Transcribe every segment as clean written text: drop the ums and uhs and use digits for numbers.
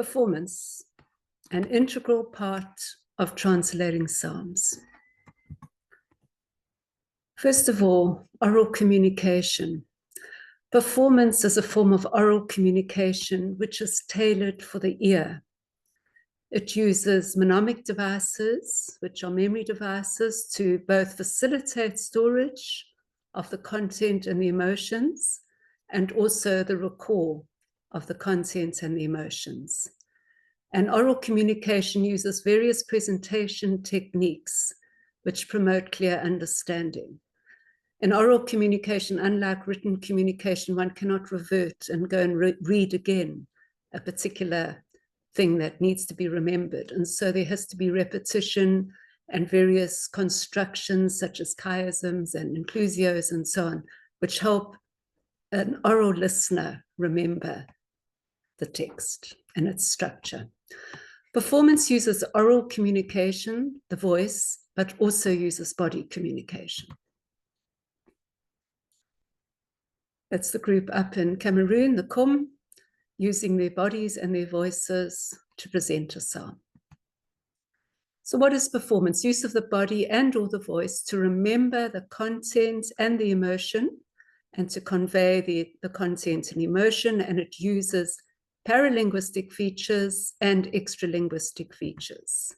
Performance, an integral part of translating psalms. First of all, oral communication. Performance is a form of oral communication which is tailored for the ear. It uses mnemonic devices, which are memory devices, to both facilitate storage of the content and the emotions, and also the recall of the content and the emotions. And oral communication uses various presentation techniques which promote clear understanding. In oral communication, unlike written communication, one cannot revert and go and read again a particular thing that needs to be remembered. And so there has to be repetition and various constructions such as chiasms and inclusios and so on, which help an oral listener remember the text and its structure. Performance uses oral communication, the voice, but also uses body communication. That's the group up in Cameroon, the Kum, using their bodies and their voices to present a psalm. So what is performance? Use of the body and or the voice to remember the content and the emotion and to convey the content and emotion, and it uses paralinguistic features and extralinguistic features.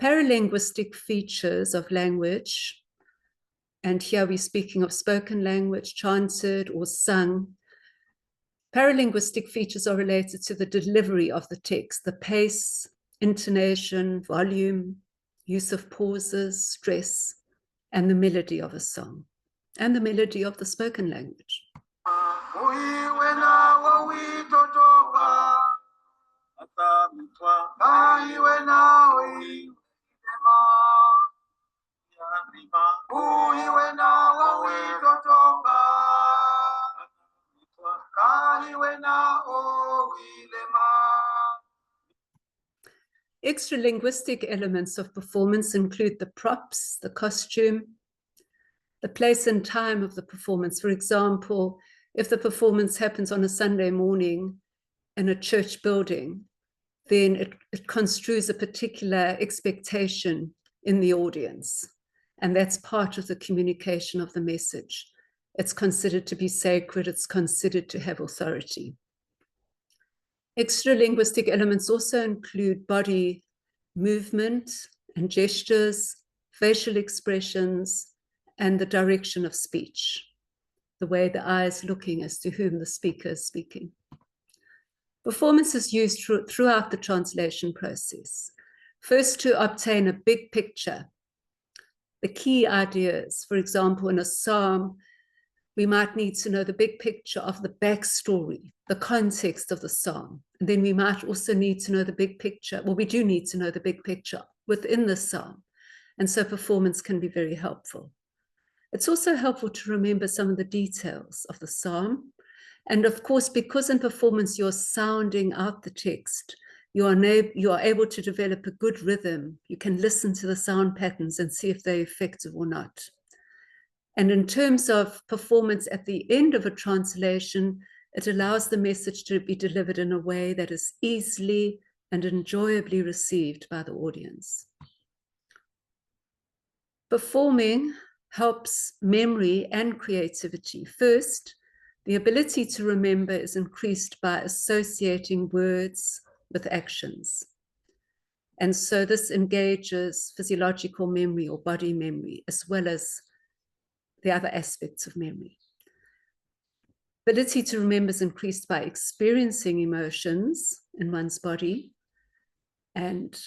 Paralinguistic features of language, and here we're speaking of spoken language, chanted or sung. Paralinguistic features are related to the delivery of the text, the pace, intonation, volume, use of pauses, stress, and the melody of a song, and the melody of the spoken language. Extralinguistic elements of performance include the props, the costume, the place and time of the performance. For example, if the performance happens on a Sunday morning in a church building, then it construes a particular expectation in the audience. And that's part of the communication of the message. It's considered to be sacred. It's considered to have authority. Extralinguistic elements also include body movement and gestures, facial expressions, and the direction of speech, the way the eye is looking as to whom the speaker is speaking. Performance is used throughout the translation process. First, to obtain a big picture, the key ideas. For example, in a psalm, we might need to know the big picture of the backstory, the context of the psalm. And then we might also need to know the big picture. Well, we do need to know the big picture within the psalm. And so performance can be very helpful. It's also helpful to remember some of the details of the psalm. And of course, because in performance you're sounding out the text, you are able to develop a good rhythm. You can listen to the sound patterns and see if they're effective or not. And in terms of performance at the end of a translation, it allows the message to be delivered in a way that is easily and enjoyably received by the audience. Performing helps memory and creativity. First, the ability to remember is increased by associating words with actions. And so this engages physiological memory or body memory, as well as the other aspects of memory. Ability to remember is increased by experiencing emotions in one's body and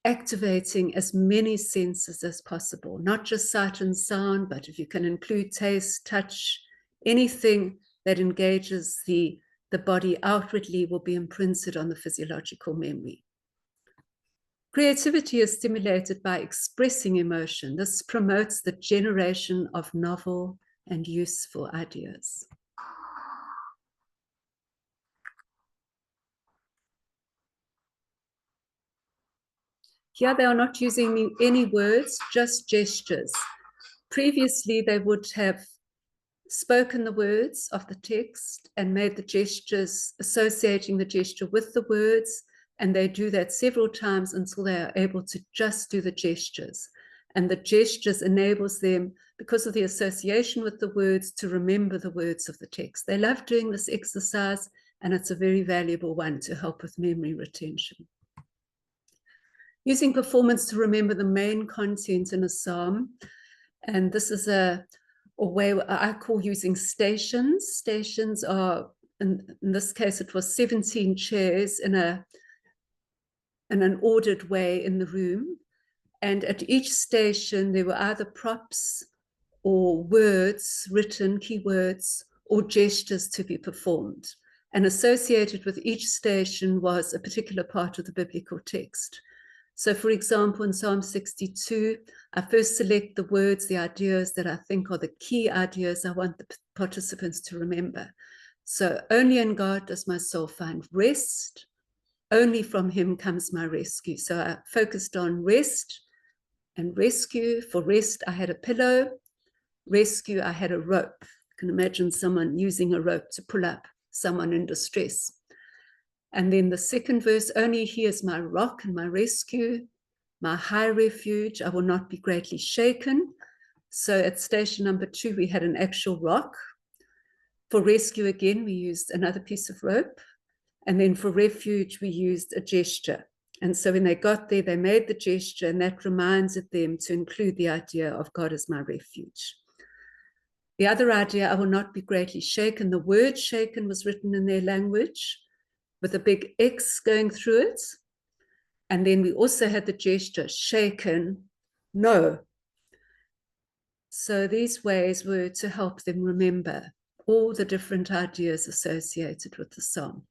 activating as many senses as possible, not just sight and sound, but if you can include taste, touch, anything that engages the body outwardly will be imprinted on the physiological memory. Creativity is stimulated by expressing emotion. This promotes the generation of novel and useful ideas. Here they are not using any words, just gestures. Previously, they would have spoken the words of the text and made the gestures, associating the gesture with the words, and they do that several times until they are able to just do the gestures. And the gestures enables them, because of the association with the words, to remember the words of the text. They love doing this exercise, and it's a very valuable one to help with memory retention. Using performance to remember the main content in a psalm, and this is a way I call using stations. Stations are, in this case, it was 17 chairs in an ordered way in the room. And at each station, there were either props or words written, keywords, or gestures to be performed. And associated with each station was a particular part of the biblical text. So, for example, in Psalm 62, I first select the words, the ideas that I think are the key ideas I want the participants to remember. So, only in God does my soul find rest. Only from him comes my rescue. So I focused on rest and rescue. For rest, I had a pillow. Rescue, I had a rope. You can imagine someone using a rope to pull up someone in distress. And then the second verse, only he is my rock and my rescue, my high refuge. I will not be greatly shaken. So at station number 2, we had an actual rock. For rescue, again, we used another piece of rope. And then for refuge, we used a gesture. And so when they got there, they made the gesture, and that reminded them to include the idea of God as my refuge. The other idea, I will not be greatly shaken. The word shaken was written in their language with a big X going through it. And then we also had the gesture, shaken, no. So these ways were to help them remember all the different ideas associated with the psalm.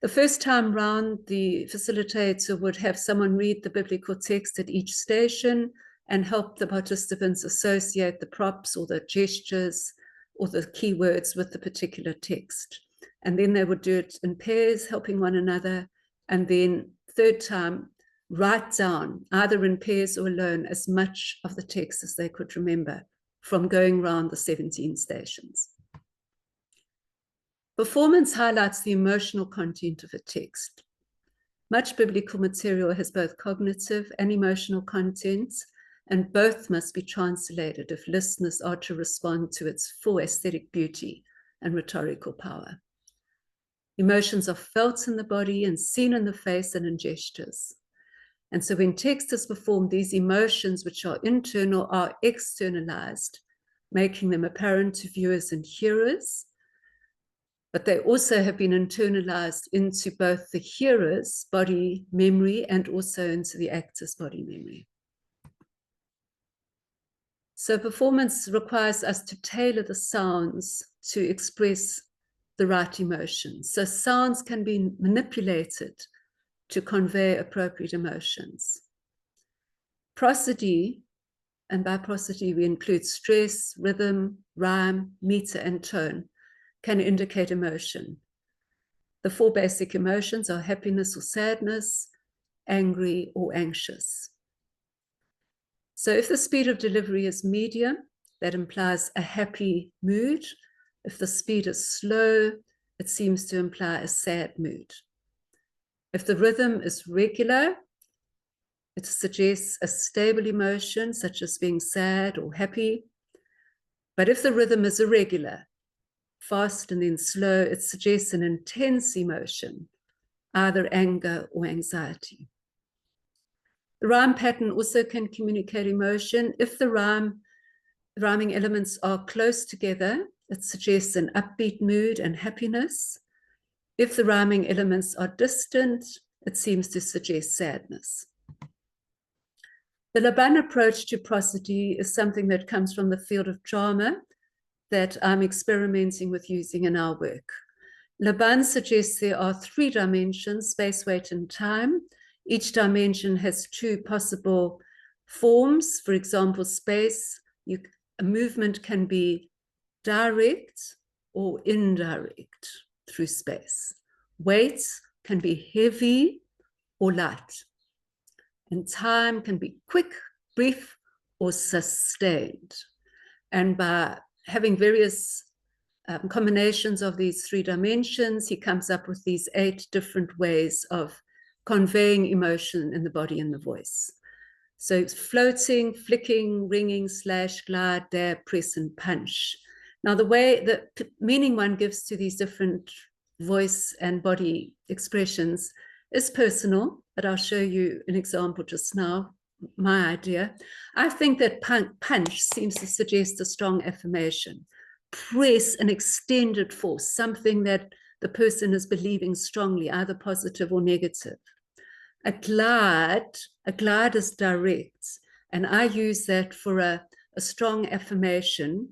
The first time round, the facilitator would have someone read the biblical text at each station and help the participants associate the props or the gestures or the keywords with the particular text. And then they would do it in pairs, helping one another. And then third time, write down, either in pairs or alone, as much of the text as they could remember from going round the 17 stations. Performance highlights the emotional content of a text. Much biblical material has both cognitive and emotional content, and both must be translated if listeners are to respond to its full aesthetic beauty and rhetorical power. Emotions are felt in the body and seen in the face and in gestures. And so when text is performed, these emotions, which are internal, are externalized, making them apparent to viewers and hearers. But they also have been internalized into both the hearer's body memory and also into the actor's body memory. So performance requires us to tailor the sounds to express the right emotions. So sounds can be manipulated to convey appropriate emotions. Prosody, and by prosody we include stress, rhythm, rhyme, meter, and tone, can indicate emotion. The 4 basic emotions are happiness or sadness, angry or anxious. So if the speed of delivery is medium, that implies a happy mood. If the speed is slow, it seems to imply a sad mood. If the rhythm is regular, it suggests a stable emotion, such as being sad or happy. But if the rhythm is irregular, fast and then slow, it suggests an intense emotion, either anger or anxiety. The rhyme pattern also can communicate emotion. If the rhyming elements are close together, it suggests an upbeat mood and happiness. If the rhyming elements are distant, it seems to suggest sadness. The Laban approach to prosody is something that comes from the field of drama that I'm experimenting with using in our work. Laban suggests there are 3 dimensions, space, weight, and time. Each dimension has 2 possible forms. For example, space, a movement can be direct or indirect through space. Weight can be heavy or light. And time can be quick, brief, or sustained. And by having various combinations of these 3 dimensions, he comes up with these 8 different ways of conveying emotion in the body and the voice. So it's floating, flicking, ringing, slash, glide, dab, press, and punch. Now, the way the meaning one gives to these different voice and body expressions is personal, but I'll show you an example just now, my idea. I think that punch seems to suggest a strong affirmation. Press an extended force, something that the person is believing strongly, either positive or negative. A glide is direct, and I use that for a strong affirmation.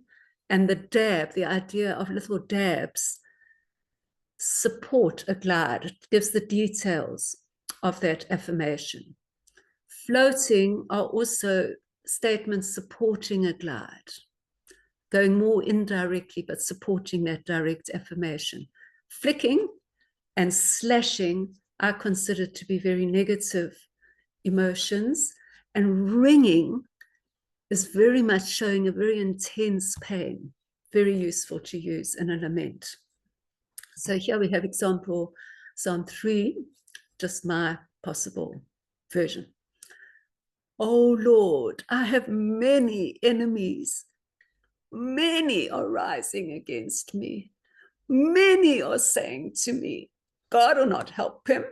And the dab, the idea of little dabs, support a glide. It gives the details of that affirmation. Floating are also statements supporting a glide, going more indirectly, but supporting that direct affirmation. Flicking and slashing I consider to be very negative emotions, and ringing is very much showing a very intense pain, very useful to use in a lament. So here we have example Psalm 3, just my possible version. Oh Lord, I have many enemies. Many are rising against me. Many are saying to me, God will not help him.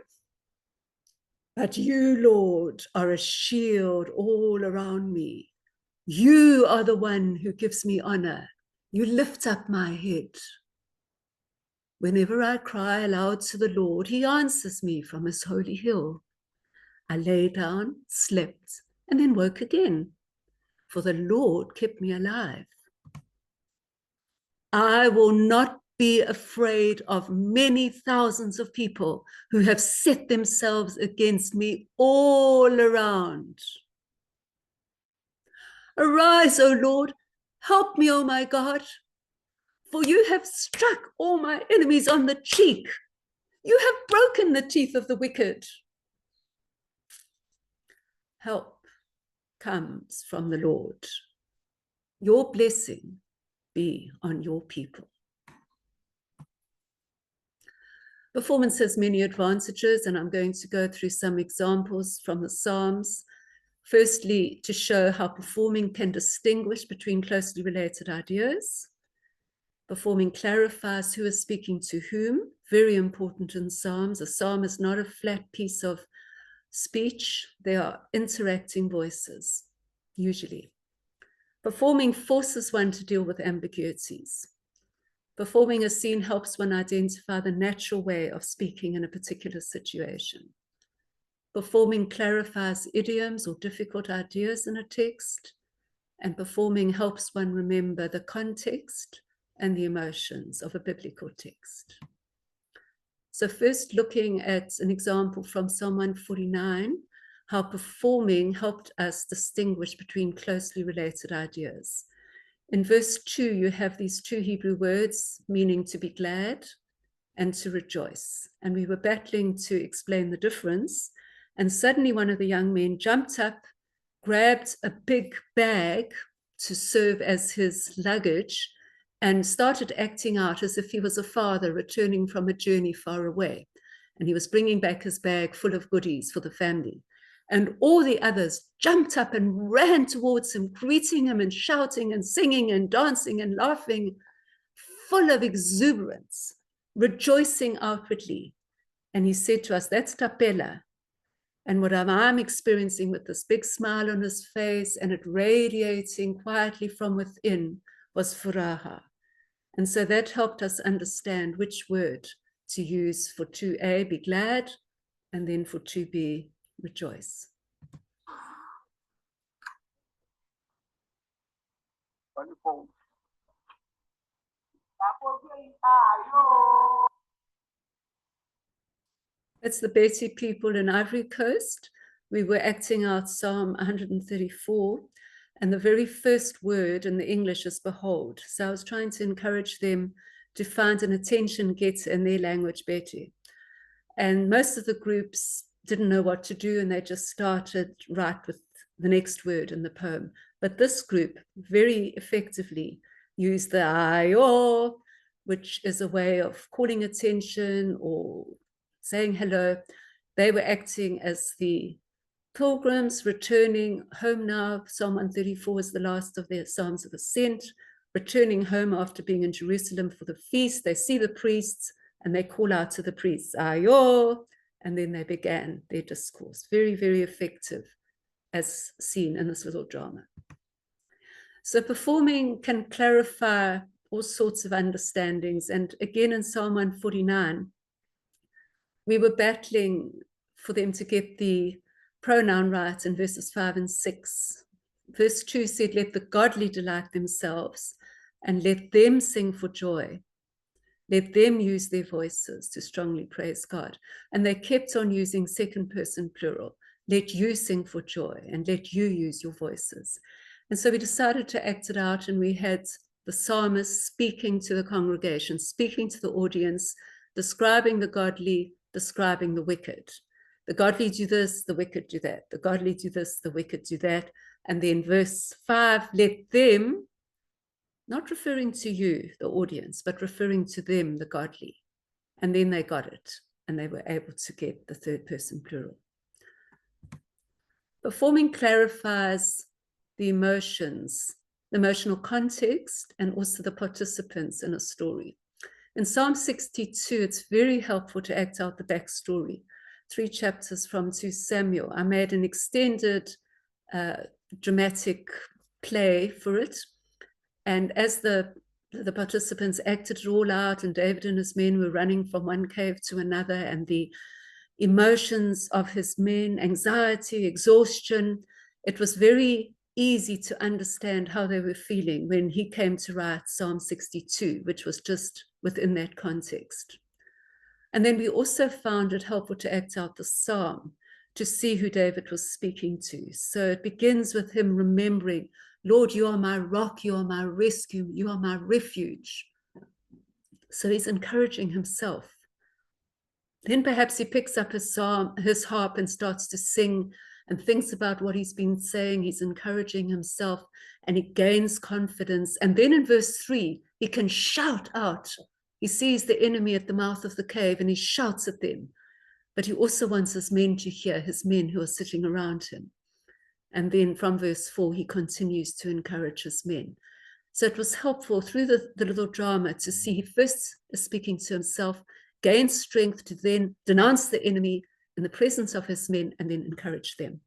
But you, Lord, are a shield all around me. You are the one who gives me honor. You lift up my head. Whenever I cry aloud to the Lord, he answers me from his holy hill. I lay down, slept, and then woke again, for the Lord kept me alive. I will not be afraid of many thousands of people who have set themselves against me all around. Arise, O Lord, help me, O my God, for you have struck all my enemies on the cheek. You have broken the teeth of the wicked. Help comes from the Lord. Your blessing be on your people. Performance has many advantages, and I'm going to go through some examples from the Psalms. Firstly, to show how performing can distinguish between closely related ideas. Performing clarifies who is speaking to whom, very important in Psalms. A psalm is not a flat piece of speech. They are interacting voices, usually. Performing forces one to deal with ambiguities. Performing a scene helps one identify the natural way of speaking in a particular situation. Performing clarifies idioms or difficult ideas in a text, and performing helps one remember the context and the emotions of a biblical text. So first, looking at an example from Psalm 149, how performing helped us distinguish between closely related ideas. In verse 2, you have these 2 Hebrew words meaning to be glad and to rejoice. And we were battling to explain the difference. And suddenly one of the young men jumped up, grabbed a big bag to serve as his luggage, and started acting out as if he was a father returning from a journey far away. And he was bringing back his bag full of goodies for the family. And all the others jumped up and ran towards him, greeting him and shouting and singing and dancing and laughing, full of exuberance, rejoicing outwardly. And he said to us, that's Tapela. And what I'm experiencing with this big smile on his face and it radiating quietly from within was Furaha. And so that helped us understand which word to use for 2a, be glad, and then for 2b, rejoice. Wonderful. It's the Beti people in Ivory Coast. We were acting out Psalm 134, and the very first word in the English is behold. So I was trying to encourage them to find an attention getter in their language, Beti. And most of the groups didn't know what to do, and they just started right with the next word in the poem. But this group very effectively used the ayo, which is a way of calling attention or saying hello. They were acting as the pilgrims returning home now. Psalm 134 is the last of their Psalms of Ascent, returning home after being in Jerusalem for the feast. They see the priests and they call out to the priests, Ayo, and then they began their discourse. Very, very effective, as seen in this little drama. So performing can clarify all sorts of understandings. And again, in Psalm 149, we were battling for them to get the pronoun right in verses 5 and 6. Verse 2 said, let the godly delight themselves and let them sing for joy. Let them use their voices to strongly praise God. And they kept on using second person plural. Let you sing for joy and let you use your voices. And so we decided to act it out, and we had the psalmist speaking to the congregation, speaking to the audience, describing the godly, describing the wicked. The godly do this, the wicked do that. The godly do this, the wicked do that. And then verse 5, let them, not referring to you, the audience, but referring to them, the godly. And then they got it, and they were able to get the third person plural. Performing clarifies the emotions, the emotional context, and also the participants in a story. In Psalm 62, it's very helpful to act out the backstory. 3 chapters from 2 Samuel. I made an extended dramatic play for it. And as the participants acted it all out, and David and his men were running from one cave to another, and the emotions of his men, anxiety, exhaustion, it was very easy to understand how they were feeling when he came to write Psalm 62, which was just within that context. And then we also found it helpful to act out the psalm to see who David was speaking to. So it begins with him remembering, Lord, you are my rock, you are my rescue, you are my refuge. So he's encouraging himself. Then perhaps he picks up his harp and starts to sing and thinks about what he's been saying. He's encouraging himself and he gains confidence. And then in verse 3, he can shout out. He sees the enemy at the mouth of the cave and he shouts at them. But he also wants his men to hear, his men who are sitting around him. And then from verse 4, he continues to encourage his men. So it was helpful through the little drama to see he first is speaking to himself, gains strength to then denounce the enemy in the presence of his men and then encourage them.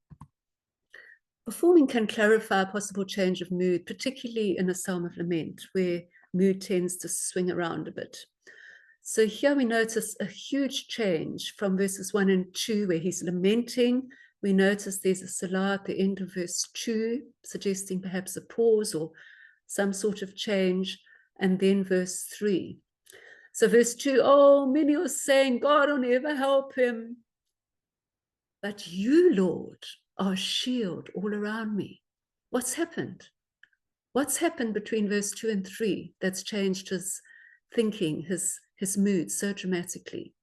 Performing can clarify a possible change of mood, particularly in a psalm of lament, where mood tends to swing around a bit. So here we notice a huge change from verses 1 and 2, where he's lamenting. We notice there's a selah at the end of verse 2, suggesting perhaps a pause or some sort of change, and then verse 3. So verse 2, oh, many are saying, God will never help him. But you, Lord, are a shield all around me. What's happened? What's happened between verse 2 and 3 that's changed his thinking, his mood so dramatically?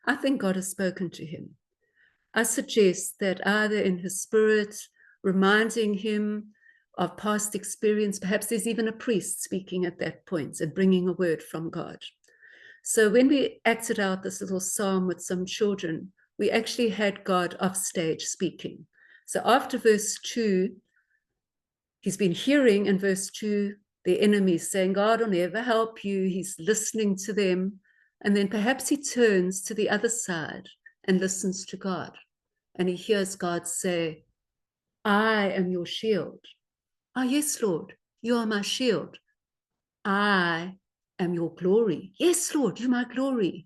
I think God has spoken to him. I suggest that either in his spirit, reminding him of past experience, perhaps there's even a priest speaking at that point and bringing a word from God. So when we acted out this little psalm with some children, we actually had God off stage speaking. So after verse 2, he's been hearing in verse 2, the enemy saying, God will never help you. He's listening to them. And then perhaps he turns to the other side and listens to God. And he hears God say, I am your shield. Ah, yes, Lord, you are my shield. I am your glory. Yes, Lord, you're my glory.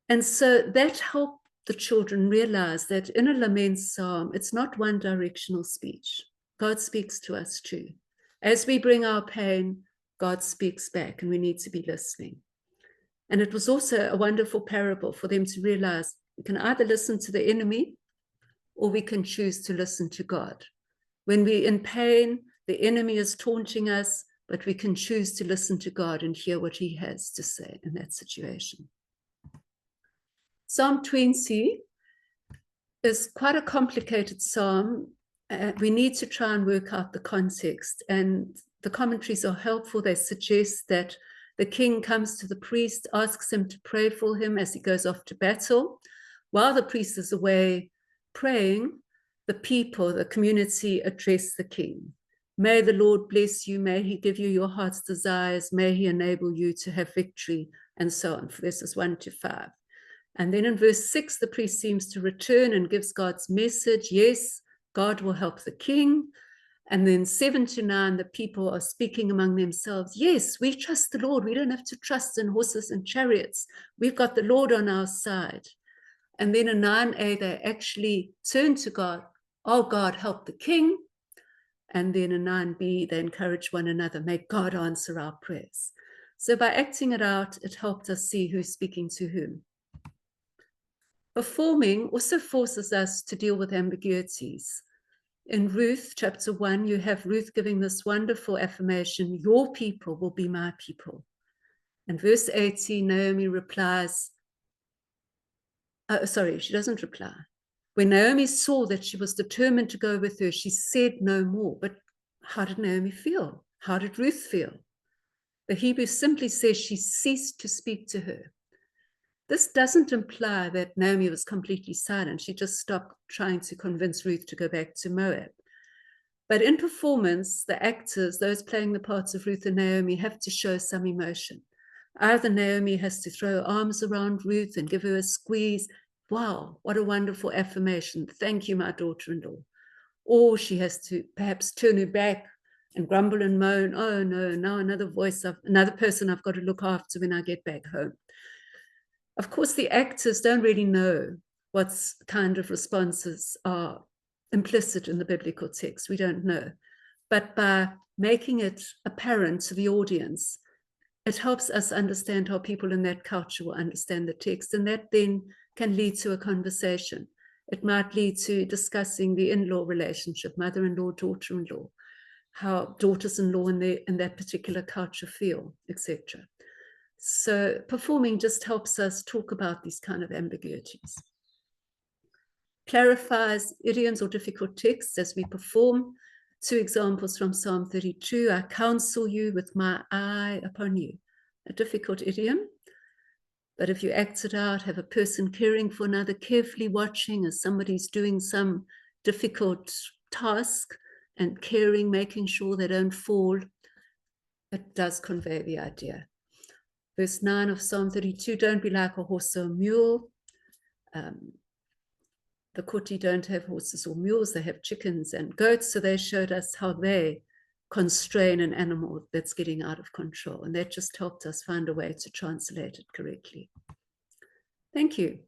And so that helped the children realize that in a lament psalm, it's not one directional speech. God speaks to us too. As we bring our pain, God speaks back, and we need to be listening. And it was also a wonderful parable for them to realize we can either listen to the enemy or we can choose to listen to God. When we're in pain, the enemy is taunting us, but we can choose to listen to God and hear what he has to say in that situation. Psalm 20 is quite a complicated psalm. We need to try and work out the context, and the commentaries are helpful. They suggest that The king comes to the priest, asks him to pray for him as he goes off to battle. While the priest is away praying, the people, the community address the king. May the Lord bless you. May he give you your heart's desires. May he enable you to have victory, and so on, verses 1 to 5. And then in verse 6, the priest seems to return and gives God's message. Yes, God will help the king. And then 7 to 9, the people are speaking among themselves. Yes, we trust the Lord. We don't have to trust in horses and chariots. We've got the Lord on our side. And then in 9a, they actually turn to God. Oh, God, help the king. And then in 9b, they encourage one another. May God answer our prayers. So by acting it out, it helped us see who's speaking to whom. Performing also forces us to deal with ambiguities. In Ruth chapter 1, you have Ruth giving this wonderful affirmation, your people will be my people. And verse 18, Naomi replies, she doesn't reply. When Naomi saw that she was determined to go with her, she said no more. But how did Naomi feel? How did Ruth feel? The Hebrew simply says she ceased to speak to her. This doesn't imply that Naomi was completely silent. She just stopped trying to convince Ruth to go back to Moab. But in performance, the actors, those playing the parts of Ruth and Naomi, have to show some emotion. Either Naomi has to throw arms around Ruth and give her a squeeze. Wow, what a wonderful affirmation. Thank you, my daughter-in-law. Or she has to perhaps turn her back and grumble and moan. Oh no, now another person I've got to look after when I get back home. Of course, the actors don't really know what kind of responses are implicit in the biblical text. We don't know. But by making it apparent to the audience, it helps us understand how people in that culture will understand the text. And that then can lead to a conversation. It might lead to discussing the in-law relationship, mother-in-law, daughter-in-law, how daughters-in-law in that particular culture feel, etc. So performing just helps us talk about these kind of ambiguities. Clarifies idioms or difficult texts as we perform. 2 examples from Psalm 32. I counsel you with my eye upon you. A difficult idiom. But if you act it out, have a person caring for another, carefully watching as somebody's doing some difficult task and caring, making sure they don't fall, it does convey the idea. Verse 9 of Psalm 32, don't be like a horse or a mule. The Kuti don't have horses or mules, they have chickens and goats, so they showed us how they constrain an animal that's getting out of control. And that just helped us find a way to translate it correctly. Thank you.